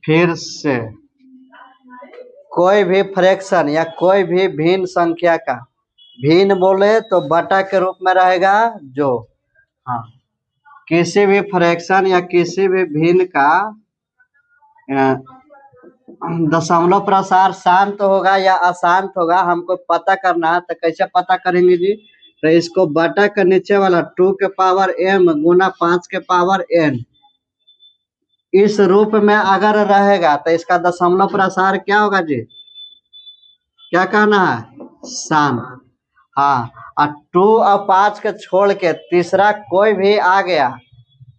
फिर से कोई भी फ्रैक्शन या कोई भी भिन्न संख्या का भिन्न बोले तो बटा के रूप में रहेगा जो। हाँ, किसी भी फ्रैक्शन या किसी भी भिन्न का दशमलव प्रसार शांत होगा या अशांत होगा हमको पता करना है। तो कैसे पता करेंगे जी? तो इसको बटा के नीचे वाला 2 के पावर m गुना 5 के पावर n इस रूप में अगर रहेगा तो इसका दशमलव प्रसार क्या होगा जी? क्या कहना है? शांत। हाँ, और 2 और 5 के छोड़ के तीसरा कोई भी आ गया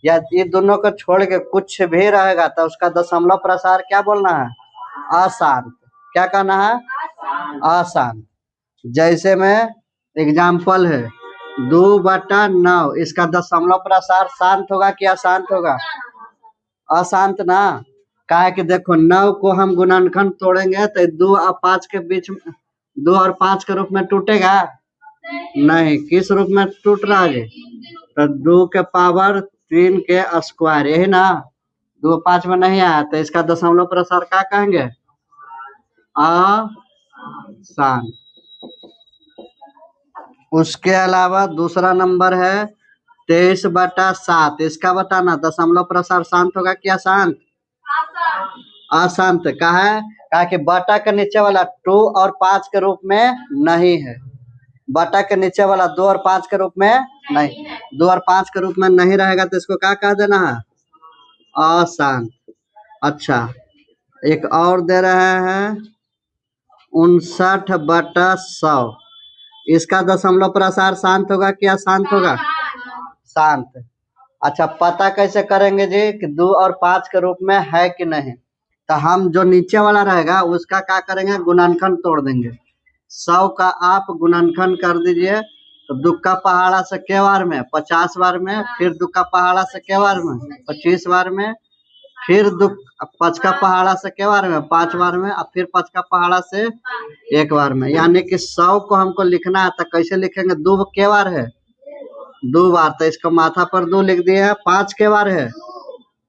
या ये दोनों को छोड़ के कुछ भी रहेगा तो उसका दशमलव प्रसार क्या बोलना है? अशांत। क्या कहना है? अशांत। जैसे में एग्जाम्पल है 2/9 इसका दशमलव प्रसार शांत होगा कि अशांत होगा? अशांत ना। काहे कि देखो 9 को हम गुणनखंड तोड़ेंगे तो 2 और 5 के बीच में 2 और 5 के रूप में टूटेगा नहीं। किस रूप में टूट रहा है? तो 2 के पावर 3 के स्क्वायर, यही ना। 2 5 में नहीं आया तो इसका दशमलव प्रसार क्या कहेंगे? अशांत। उसके अलावा दूसरा नंबर है 23/7 इसका बताना दशमलव प्रसार शांत होगा कि अशांत? अशांत। का है? कहा कि बटा के नीचे वाला 2 और 5 के रूप में नहीं है। बटा के नीचे वाला 2 और 5 के रूप में नहीं, 2 और 5 के रूप में नहीं रहेगा तो इसको क्या कह देना है? अशांत। अच्छा, एक और दे रहे हैं 59/100 इसका दशमलव प्रसार शांत होगा कि अशांत होगा? शांत। अच्छा, पता कैसे करेंगे जी कि 2 और 5 के रूप में है कि नहीं? तो हम जो नीचे वाला रहेगा उसका क्या करेंगे? गुणनखंड तोड़ देंगे। 100 का आप गुणनखंड कर दीजिए तो 2 का पहाड़ा से के बार में 50 बार में, फिर 2 का पहाड़ा से के बार में 25 बार में, फिर 5 का पहाड़ा से के बार में 5 बार में, और फिर 5 का पहाड़ा से 1 बार में। यानी कि 100 को हमको लिखना है तो कैसे लिखेंगे? 2 के बार है 2 बार तो इसका माथा पर 2 लिख दिए है। 5 के बार है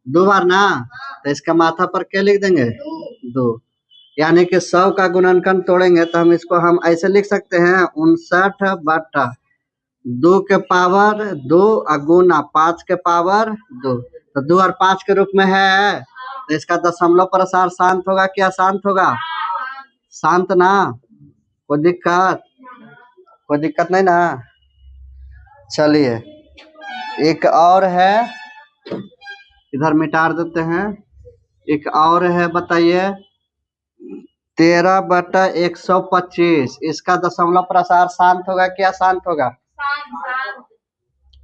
2 बार ना, तो इसका माथा पर क्या लिख देंगे? 2। यानी कि 100 का गुणनखंड तोड़ेंगे तो हम ऐसे लिख सकते हैं 59/2 के पावर 2 गुना 5 के पावर 2। तो 2 और 5 के रूप में है तो इसका दशमलव प्रसार शांत होगा कि अशांत होगा? शांत ना। कोई दिक्कत नहीं ना। चलिए, एक और है, इधर मिटा देते हैं। एक और है, बताइए 13/125 इसका दशमलव प्रसार शांत होगा कि अशांत होगा?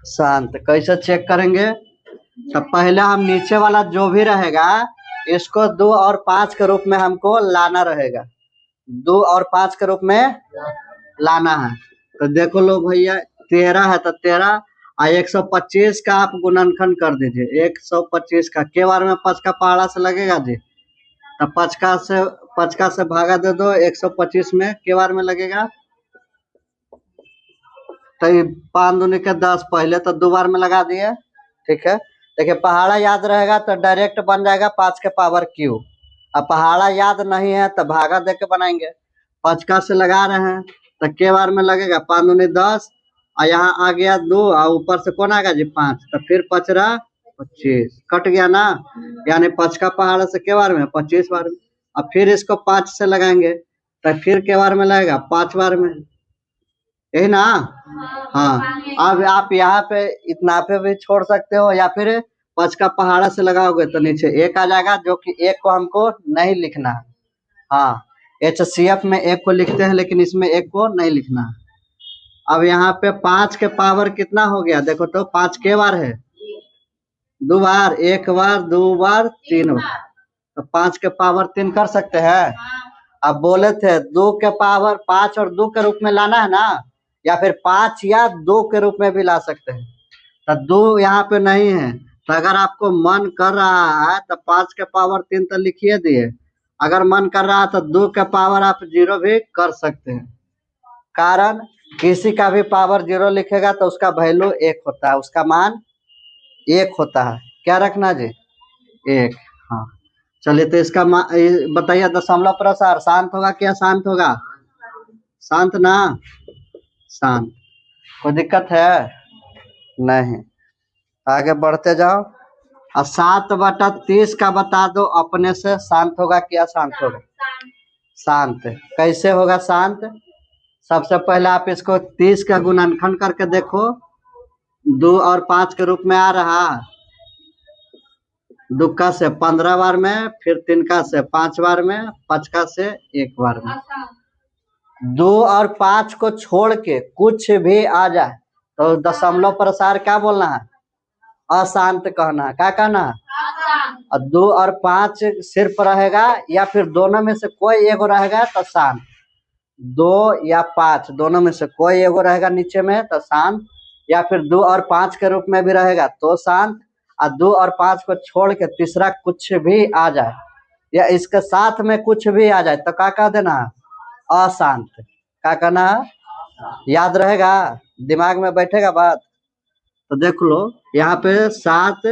शांत। कैसे चेक करेंगे? तो पहले हम नीचे वाला जो भी रहेगा इसको 2 और 5 के रूप में हमको लाना रहेगा। 2 और 5 के रूप में लाना है। तो देखो लो भैया 13 है तो 13 और 125 का आप गुणनखंड कर दीजिए। 125 का के बार में 5 का पहाड़ा से लगेगा जी, तो 5 का से भागा दे दो 125 में के बार में लगेगा। तो 5 दूनी के 10, पहले तो 2 बार में लगा दिए। ठीक है, देखिए पहाड़ा याद रहेगा तो डायरेक्ट बन जाएगा 5 के पावर क्यू। अब पहाड़ा याद नहीं है तो भागा दे के बनाएंगे। 5 का से लगा रहे हैं तो के बार में लगेगा 5 दूनी 10 और यहाँ आ गया 2 और ऊपर से कौन आएगा जी? 5। तो फिर 25 कट गया ना। यानी 5 का पहाड़ा से के बार में 25 बार में। अब फिर इसको 5 से लगाएंगे तो फिर के बार में लगेगा 5 बार में, यही ना। हाँ, अब आप यहाँ पे इतना पे भी छोड़ सकते हो या फिर 5 का पहाड़ा से लगाओगे तो नीचे 1 आ जाएगा, जो कि 1 को हमको नहीं लिखना है। हाँ, HCF में 1 को लिखते हैं लेकिन इसमें 1 को नहीं लिखना है। अब यहाँ पे 5 के पावर कितना हो गया? देखो तो 5 के बार है 2 बार, 1 बार 2 बार 3 बार, तो 5 के पावर 3 कर सकते हैं। अब बोले थे 2 के पावर 5 और 2 के रूप में लाना है ना, या फिर 5 या 2 के रूप में भी ला सकते हैं। तो 2 यहाँ पे नहीं है, तो अगर आपको मन कर रहा है तो 5 के पावर 3 तो लिखिए दिए। अगर मन कर रहा है तो 2 के पावर आप 0 भी कर सकते हैं। कारण किसी का भी पावर 0 लिखेगा तो उसका वैल्यू 1 होता है, उसका मान 1 होता है। क्या रखना जी? 1। हाँ, चलिए तो इसका बताइए, दशमलव प्रसार शांत होगा क्या शांत होगा? शांत ना, शांत। कोई दिक्कत है? नहीं। आगे बढ़ते जाओ। और 7/30 का बता दो अपने से, शांत होगा क्या शांत होगा? शांत। कैसे होगा शांत? सबसे पहले आप इसको 30 का गुणनखंड करके देखो, 2 और 5 के रूप में आ रहा। दुक्का से 15 बार में, फिर तिनका से 5 बार में, पचका से 1 बार में। 2 और 5 को छोड़ के कुछ भी आ जाए तो दशमलव प्रसार क्या बोलना है? अशांत कहना है। क्या कहना है? और 2 और 5 सिर्फ रहेगा या फिर दोनों में से कोई एगो रहेगा तो शांत। 2 या 5 दोनों में से कोई एगो रहेगा नीचे में तो शांत, या फिर 2 और 5 के रूप में भी रहेगा तो शांत। और 2 और 5 को छोड़ के तीसरा कुछ भी आ जाए या इसके साथ में कुछ भी आ जाए तो क्या कह देना है? अशांत। क्या कहना है? याद रहेगा? दिमाग में बैठेगा बात? तो देख लो यहाँ पे 7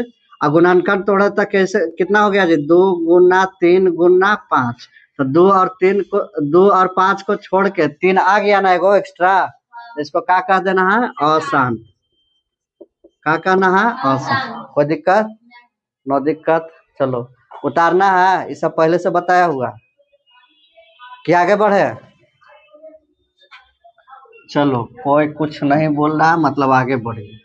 गुणनखंड तोड़ा था कैसे, कितना हो गया जी? 2 गुना 3 गुना 5। तो 2 और 5 को छोड़ के 3 आ गया ना एगो एक्स्ट्रा, इसको क्या कह देना है? अशांत। क्या कहना है? अशांत। कोई दिक्कत? नो दिक्कत। चलो उतारना है, ये सब पहले से बताया हुआ कि आगे बढ़े। चलो कोई कुछ नहीं बोल रहा, मतलब आगे बढ़िए।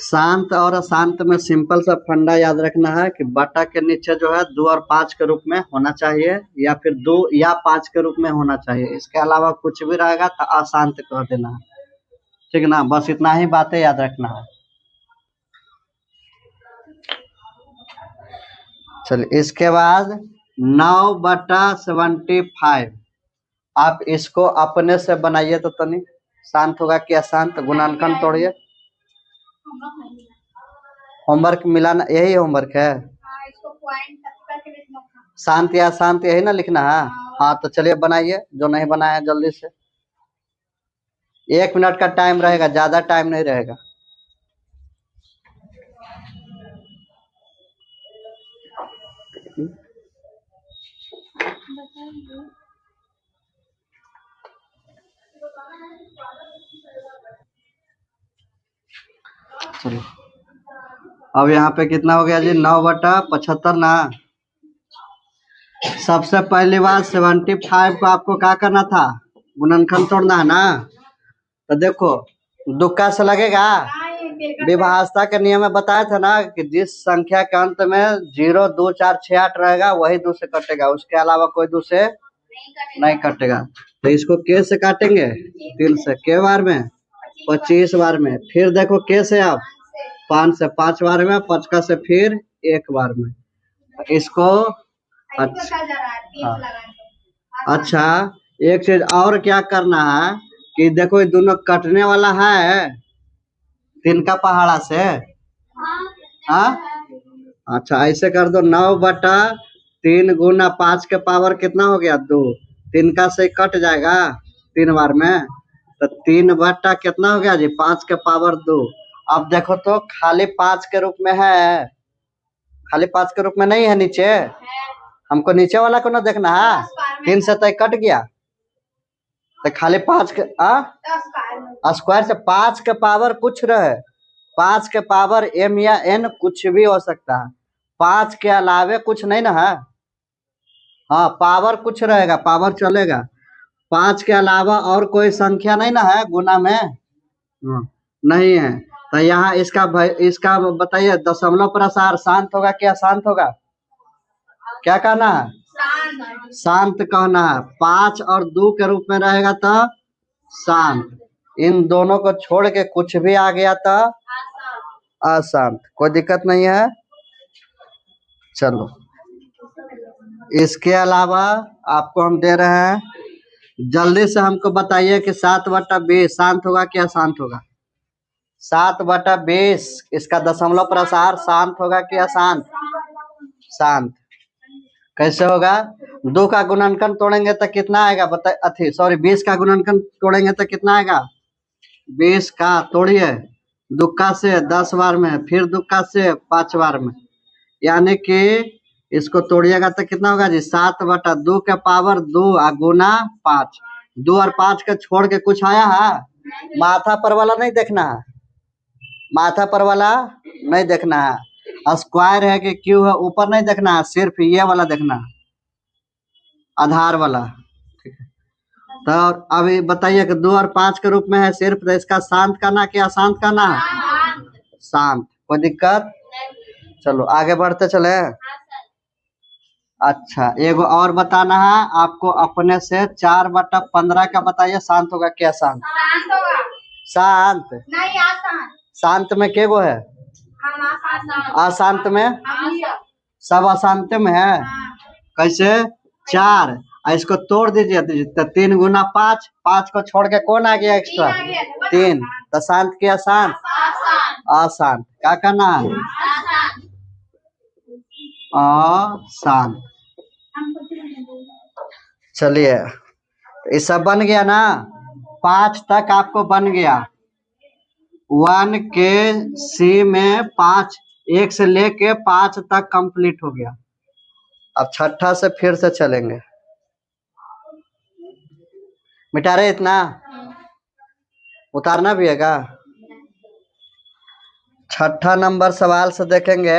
शांत और अशांत में सिंपल सा फंडा याद रखना है कि बटा के नीचे जो है 2 और 5 के रूप में होना चाहिए, या फिर 2 या 5 के रूप में होना चाहिए। इसके अलावा कुछ भी रहेगा तो अशांत कह देना है, ठीक ना? बस इतना ही बातें याद रखना है। चलिए इसके बाद 9/75 आप इसको अपने से बनाइए तो तनी, शांत होगा कि अशांत? गुणनखंड तोड़िए। होमवर्क मिलाना, यही होमवर्क है? शांत या अशांत यही ना लिखना है? हाँ तो चलिए बनाइए, जो नहीं बनाया जल्दी से। 1 मिनट का टाइम रहेगा, ज्यादा टाइम नहीं रहेगा। चलिए अब यहाँ पे कितना हो गया जी? 9/75 ना। सबसे पहली बात 75 को आपको क्या करना था? गुणनखंड तोड़ना है ना। तो देखो दुक्का से लगेगा, विभाजता के नियम में बताया था ना कि जिस संख्या के अंत में 0 2 4 6 8 रहेगा वही 2 से कटेगा, उसके अलावा कोई 2 से नहीं कटेगा। तो इसको के से काटेंगे 3 से, के बार में? 25 बार में। फिर देखो के से आप 5 से 5 बार में, पचका से फिर 1 बार में। इसको अच्छा एक चीज और क्या करना है कि देखो ये दोनों कटने वाला है तिनका पहाड़ा से। हाँ अच्छा ऐसे कर दो, 9/3 गुना 5 के पावर कितना हो गया? 2। तिनका से कट जाएगा 3 बार में, तो 3 बटा कितना हो गया जी? 5 के पावर 2। अब देखो तो खाली 5 के रूप में है, खाली 5 के रूप में नहीं है नीचे। हमको नीचे वाला को ना देखना है, 3 से तो कट गया तो खाली 5 के स्क्वायर से 5 के पावर कुछ रहे, 5 के पावर m या n कुछ भी हो सकता है, 5 के अलावे कुछ नहीं ना है। हाँ पावर कुछ रहेगा, पावर चलेगा। 5 के अलावा और कोई संख्या नहीं ना है गुना में? नहीं है। तो यहाँ इसका बताइए दशमलव प्रसार शांत होगा क्या शांत होगा? क्या कहना है? शांत कहना है। 5 और 2 के रूप में रहेगा तो शांत, इन दोनों को छोड़ के कुछ भी आ गया तो अशांत। कोई दिक्कत नहीं है। चलो इसके अलावा आपको हम दे रहे हैं, जल्दी से हमको बताइए कि 7/20 शांत होगा क्या शांत होगा? 7/20 इसका दशमलव प्रसार शांत होगा कि अशांत? शांत। कैसे होगा? 2 का गुणनखंड तोड़ेंगे तो कितना आएगा बताइए? सॉरी 20 का गुणनखंड तोड़ेंगे तो कितना आएगा? 20 का तोड़िए, दुक्का से 10 बार में, फिर दुक्का से 5 बार में, यानी कि इसको तोड़िएगा तो कितना होगा जी 7/2 के पावर 2 गुना 5। 2 और 5 के छोड़ के कुछ आया है? माथा पर वाला नहीं देखना है, माथा पर वाला नहीं देखना है। स्क्वायर है कि क्यू है ऊपर नहीं देखना है, सिर्फ ये वाला देखना है, आधार वाला। तो अभी बताइए कि 2 और 5 के रूप में है सिर्फ, तो इसका शांत करना कि अशांत करना है? शांत। कोई दिक्कत? चलो आगे बढ़ते चले। अच्छा एगो और बताना है आपको अपने से, 4/15 का बताइए, शांत होगा क्या शांत? शांत होगा। शांत नहीं आसान। शांत में के गो है? अशांत में सब अशांत में है। कैसे? 4 इसको तोड़ दीजिए तो 3 गुना 5, 5 को छोड़ के कौन आ गया एक्स्ट्रा? 3। तो शांत की अशांत? अशांत। क्या करना है? अशांत। चलिए ये सब बन गया ना, 5 तक आपको बन गया। 1 के सी में 5, 1 से लेके 5 तक कंप्लीट हो गया। अब छठा से फिर से चलेंगे। मिटा रहे इतना? उतारना भी है क्या? छठा नंबर सवाल से देखेंगे।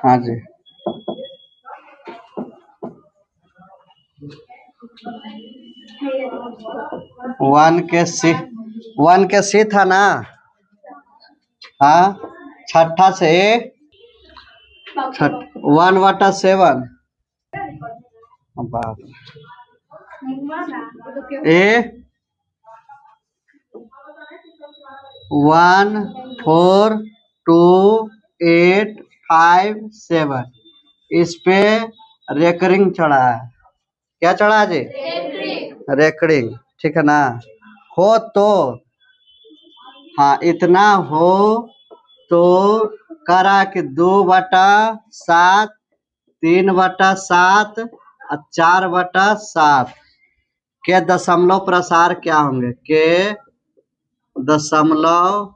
हाँ जी, वन के सी था ना। हाँ छठा से 1/7 ए 1 4 2 8 5 7 इस पे रेकरिंग चढ़ा है। क्या चढ़ा है जी? रेकरिंग। ठीक है ना? हो तो हाँ इतना हो तो करा कि 2/7 3/7 और 4/7 के दशमलव प्रसार क्या होंगे? के दशमलव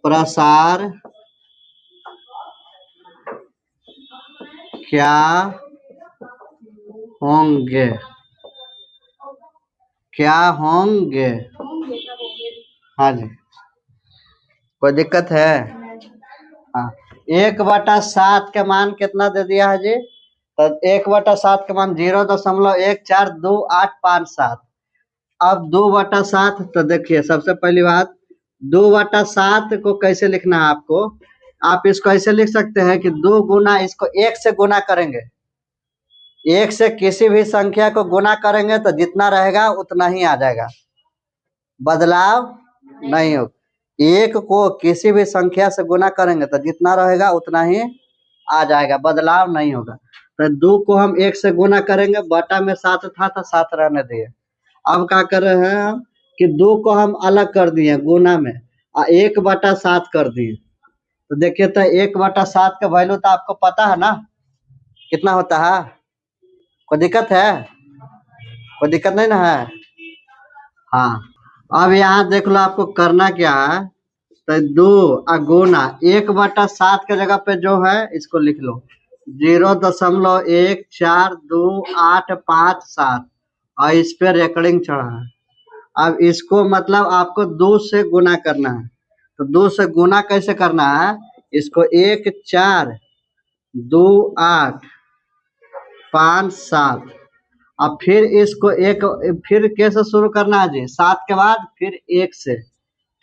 प्रसार क्या होंगे? क्या होंगे? हाँ जी, कोई दिक्कत है? हाँ 1/7 के मान कितना दे दिया है जी? तो 1/7 के मान 0.142857। अब 2/7 तो देखिए, सबसे पहली बात 2/7 को कैसे लिखना है आपको? आप इसको ऐसे लिख सकते हैं कि 2 गुना इसको 1 से गुना करेंगे। 1 से किसी भी संख्या को गुना करेंगे तो जितना रहेगा उतना ही आ जाएगा, बदलाव नहीं हो। 1 को किसी भी संख्या से गुना करेंगे तो जितना रहेगा उतना ही आ जाएगा, बदलाव नहीं होगा। तो 2 को हम 1 से गुना करेंगे, बटा में 7 था तो 7 रहने दिए। अब क्या कर रहे हैं हम कि 2 को हम अलग कर दिए गुना में और 1/7 कर दिए। तो देखिए तो 1/7 का वैल्यू तो आपको पता है ना कितना होता है? कोई दिक्कत है? कोई दिक्कत नहीं ना है? हाँ अब यहाँ देख लो आपको करना क्या है। तो 2 गुना 1/7 के जगह पे जो है इसको लिख लो 0.142857 और इस पे रेकरिंग चढ़ा है। अब इसको मतलब आपको 2 से गुना करना है। तो 2 से गुना कैसे करना है? इसको 1 4 2 8 5 7 अब फिर इसको एक फिर कैसे शुरू करना है जी? 7 के बाद फिर 1 से,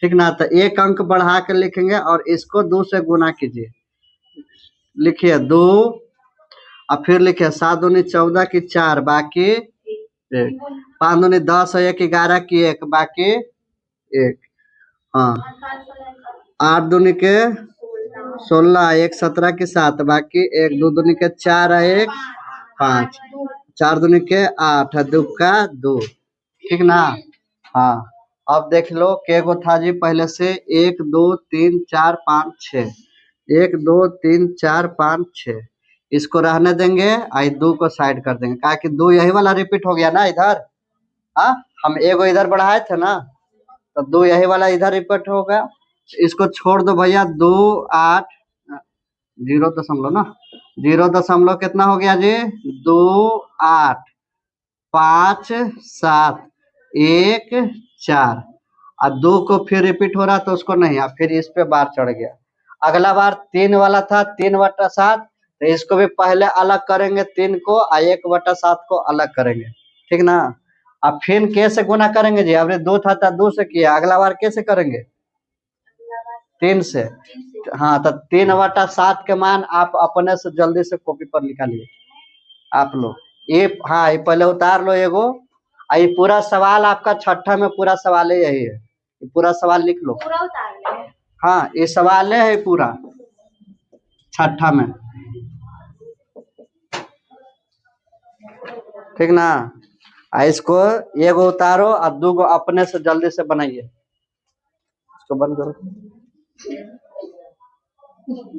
ठीक ना? तो 1 अंक बढ़ा के लिखेंगे और इसको 2 से गुना कीजिए। लिखिए 2 और फिर लिखिए 7 दूनी 14 की 4 बाकी 1, 5 दूनी 10 और 1 11 की 1 बाकी 1, हाँ 8 दूनी के 16 1 17 की 7 बाकी 1, 2 दूनी के 4 1 5 4 दूनी के 8 2 का 2, ठीक ना? हाँ अब देख लो के गो था जी पहले से 1 2 3 4 5 6 1 2 3 4 5 6 इसको रहने देंगे। आई 2 को साइड कर देंगे, कहा कि 2 यही वाला रिपीट हो गया ना इधर। हाँ, हम एगो इधर बढ़ाए थे ना, तो 2 यही वाला इधर रिपीट होगा। इसको छोड़ दो भैया, 2 8 0 ना, 0 कितना हो गया जी, 2 8 5 7 1 4 और 2 को फिर रिपीट हो रहा तो उसको नहीं, अब फिर इस पे बार चढ़ गया। अगला बार 3 वाला था, 3/7, तो इसको भी पहले अलग करेंगे 3 को और 1/7 को अलग करेंगे, ठीक ना। अब फिर कैसे गुना करेंगे जी, अब 2 था तो 2 से किया, अगला बार कैसे करेंगे, 3 से। हाँ, तो 3/7 के मान आप अपने से जल्दी से कॉपी पर निकालिए आप लोग। ये हाँ, ये पहले उतार लो एगो। ये पूरा सवाल आपका छठा में पूरा सवाल है, यही है, ये पूरा सवाल लिख लो। पूरा उतार ले। हाँ, ये सवाल है पूरा छठा में, ठीक ना। इसको एगो उतारो और 2 गो अपने से जल्दी से बनाइए। इसको बंद करो।